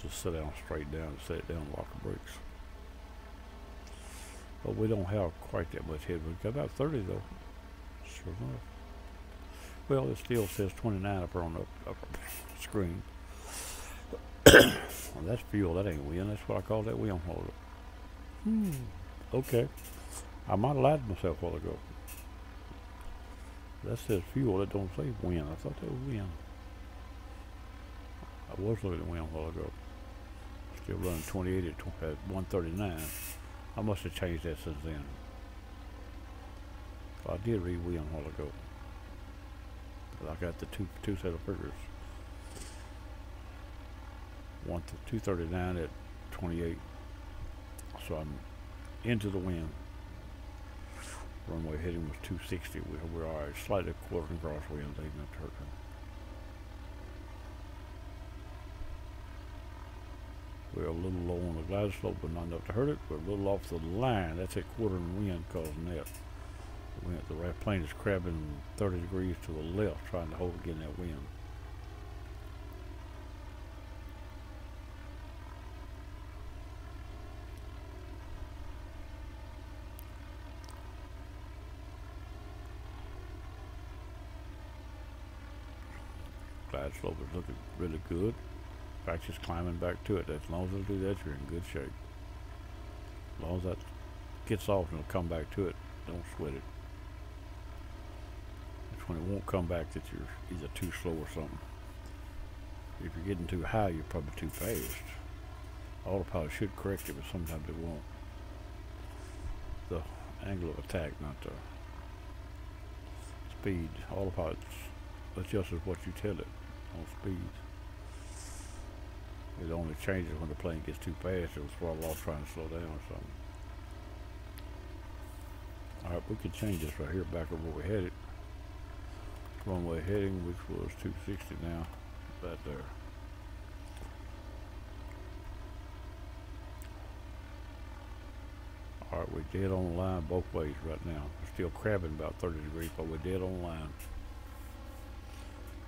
Just sit down straight down and set it down and lock the brakes. But we don't have quite that much headwind. Got about 30 though. Sure enough. Well, it still says 29 up on the upper screen. Well, that's fuel. That ain't wind. That's what I call that wind holder. Okay. I might have lied to myself a while ago. That says fuel. That don't say wind. I thought that was wind. I was looking at wind a while ago. Still running 28 at 139. I must have changed that since then. I did read wind a while ago. I got the two set of figures. 239 at 28. So I'm into the wind. Runway heading was 260. We're all right. Slightly quartering crosswind. Ain't enough to hurt them. We're a little low on the glide slope, but not enough to hurt it. We're a little off the line. That's a quartering wind causing that. The plane is crabbing 30 degrees to the left, trying to hold again that wind. Glide slope is looking really good. In fact, it's climbing back to it. As long as it'll do that, you're in good shape. As long as that gets off and it'll come back to it, don't sweat it. When it won't come back, that you're either too slow or something. If you're getting too high, you're probably too fast. Autopilot should correct it, but sometimes it won't. The angle of attack, not the speed. Autopilot adjusts what you tell it on speed. It only changes when the plane gets too fast. It'll throttle off trying to slow down or something. Alright, we can change this right here back over where we headed. Runway heading, which was 260 now, right there. Alright, we're dead on the line both ways right now. We're still crabbing about 30 degrees, but we're dead on the line.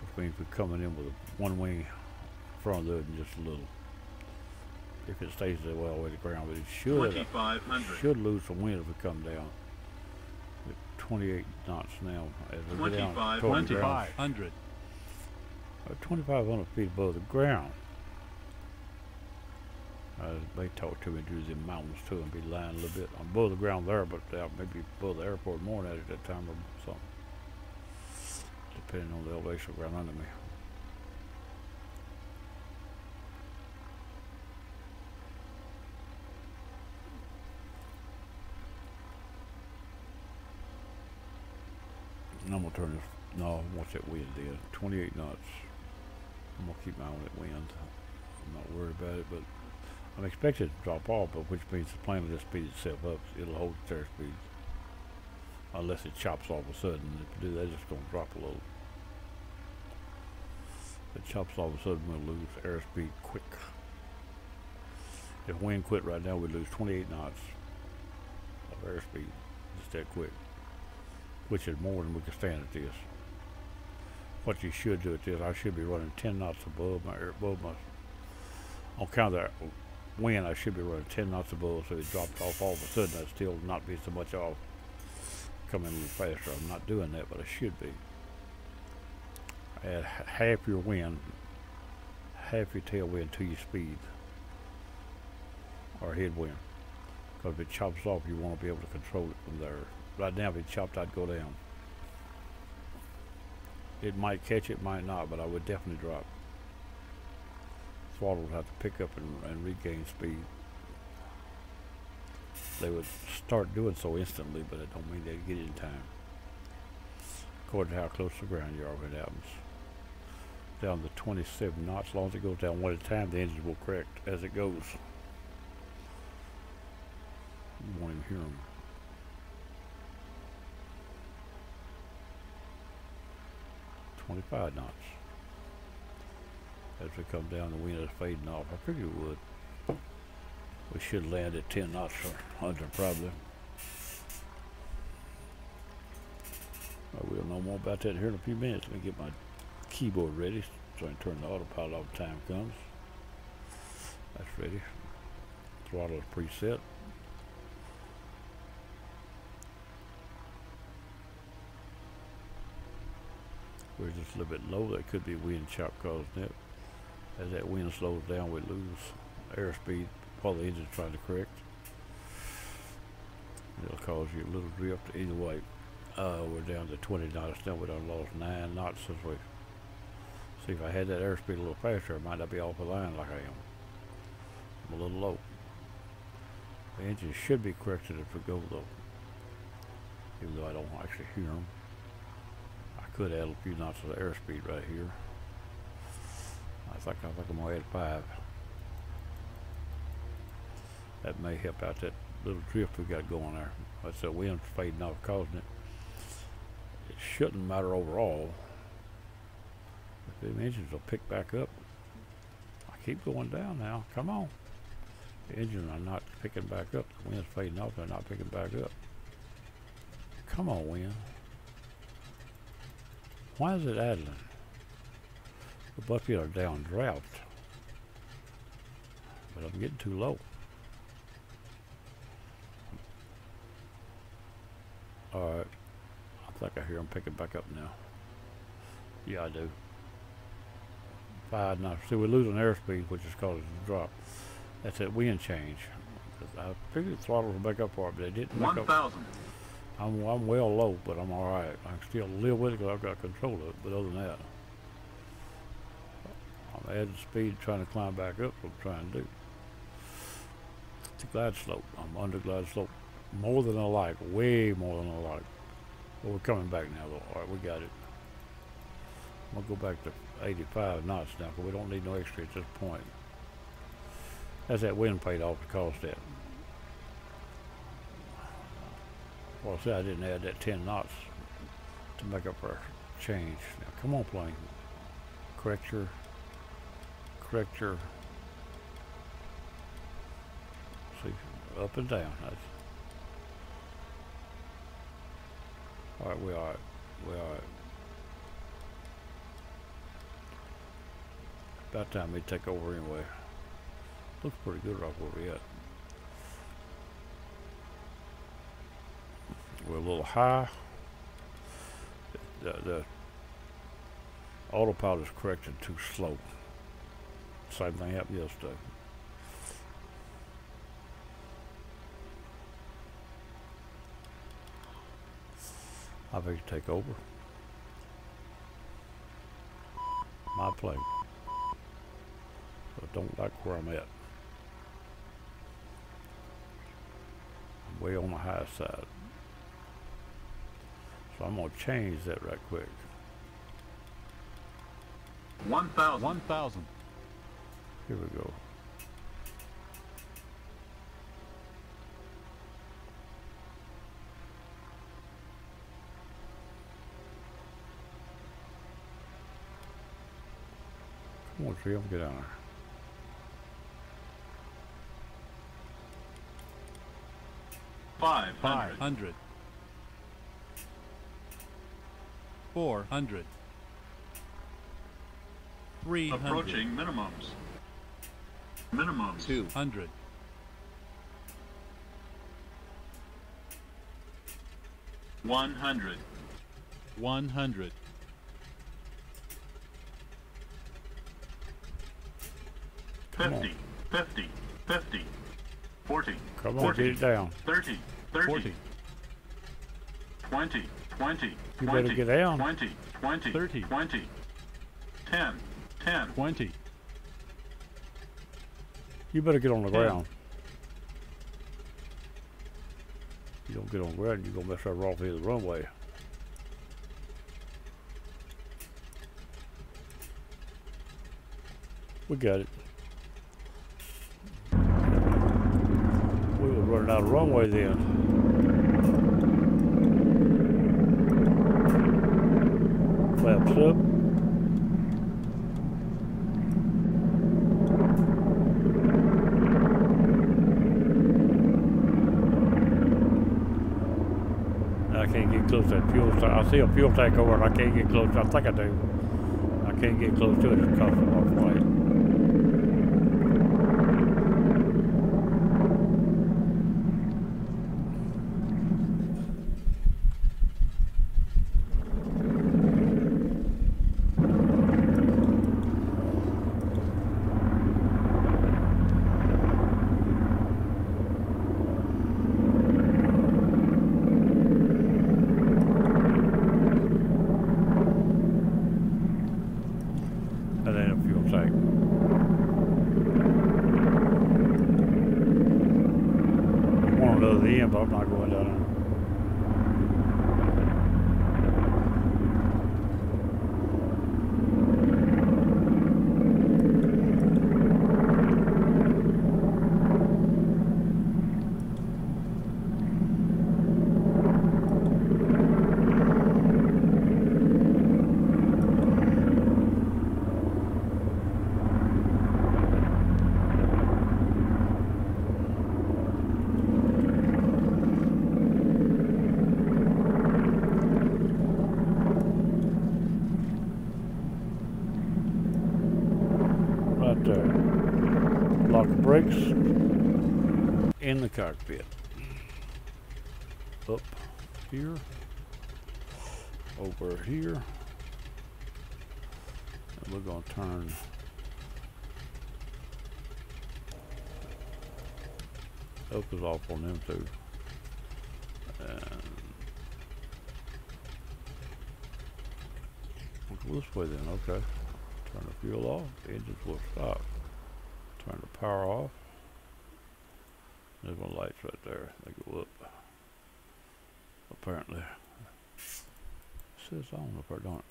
Which means we're coming in with one wing in front of it and just a little. If it stays that way all the way to the ground, but it should lose some wind if we come down. 28 knots now as we get down 2,500. 2,500 feet above the ground. They talk to me through the mountains too and be lying a little bit. I'm above the ground there, but maybe above the airport more than that at that time or something. Depending on the elevation of the ground under me. And I'm going to turn this, no, watch that wind dead. 28 knots. I'm going to keep my eye on that wind. I'm not worried about it, but I'm expecting it to drop off, but which means the plane will just speed itself up. It'll hold its airspeed. unless it chops all of a sudden. If you do that, it's just going to drop a little. If it chops all of a sudden, we'll lose airspeed quick. If wind quit right now, we lose 28 knots of airspeed, just that quick, which is more than we can stand at this. What you should do at this, I should be running 10 knots above my on count of that wind, I should be running 10 knots above, so it dropped off all of a sudden. I'd still not be so much off, coming a little faster. I'm not doing that, but I should be. Add half your wind, half your tailwind to your speed, or headwind. Because if it chops off, you want to be able to control it from there. Right now, if it chopped, I'd go down. It might catch, it might not, but I would definitely drop. Throttle would have to pick up and regain speed. They would start doing so instantly, but it don't mean they'd get it in time. According to how close to the ground you are when it happens. Down to 27 knots, as long as it goes down one at a time, the engines will correct as it goes. You won't even hear them. .25 knots. As we come down, the wind is fading off. I figured it would. We should land at 10 knots or under probably. We'll know more about that here in a few minutes. Let me get my keyboard ready so I can turn the autopilot off when time comes. That's ready. Throttle is preset. We're just a little bit low. That could be wind chop causing it. As that wind slows down, we lose airspeed while the engine's trying to correct. It'll cause you a little drift either way. We're down to 20 knots now. We done lost 9 knots since we. See, if I had that airspeed a little faster, I might not be off the line like I am. I'm a little low. The engine should be corrected if we go though, even though I don't actually hear them. I could add a few knots of airspeed right here. I think I'm gonna add 5. That may help out that little drift we got going there. That's the wind fading off causing it. It shouldn't matter overall. If the engines will pick back up. I keep going down now. Come on. The engines are not picking back up. The wind's fading off. They're not picking back up. Come on, wind. Why is it idling? The bucket are down draft. But I'm getting too low. Alright. I think I hear them picking back up now. Yeah, I do. 5 knots. See, we're losing airspeed, which is causing the drop. That's that wind change. I figured the throttle would back up for it, but it didn't back up. 1,000. I'm well low, but I'm alright. I can still live with it because I've got control of it, but other than that, I'm adding speed, trying to climb back up, what I'm trying to do. It's a glide slope. I'm under glide slope. More than I like, way more than I like. But we're coming back now though. Alright, we got it. I'm gonna go back to 85 knots now, because we don't need no extra at this point. As that wind paid off to cause that. Well, I said I didn't add that 10 knots to make up our change. Now, come on, plane. Correct your. See, up and down. That's. All right, we all right. We all right. About time we take over anyway. Looks pretty good right where we at. We're a little high. The autopilot is corrected too slow. Same thing happened yesterday. I think take over. My plane. But I don't like where I'm at. I'm way on the high side. So I'm going to change that right quick. 1,000. 1,000. Here we go. Come on, tree, I'm gonna get down there. Five hundred. 400. 300. Approaching minimums. Minimums. 200. 100. 100. 50. 50. 50. 40. Come on, 40, get it down. 30. 30. 40. 20. 20. You 20, better get down. 20. 20. 30. 20. 10. 10. 20. You better get on the 10. ground. You don't get on the ground, you're gonna mess her off the runway. We got it. We were running out of runway then. Flaps up. I can't get close to that fuel tank. I see a fuel tank over and I can't get close. I think I do. I can't get close to it. It's coming off light. That ain't a fuel tank. I want to go to the end, but I'm not going down there. Right there. Lock the brakes in the cockpit. Up here. Over here. And we're going to turn up is off on them too. And we'll go this way then, okay. Turn the fuel off, the engines will stop. Turn the power off. There's my lights right there. They go up. Apparently. It says on up there, don't it?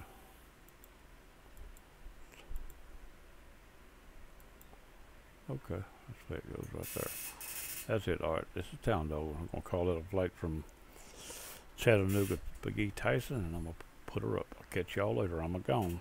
Okay, that's where it goes right there. That's it. Alright, this is Town Dog. I'm going to call it a flight from Chattanooga, McGhee, Tyson, and I'm going to put her up. I'll catch y'all later. I'm gone.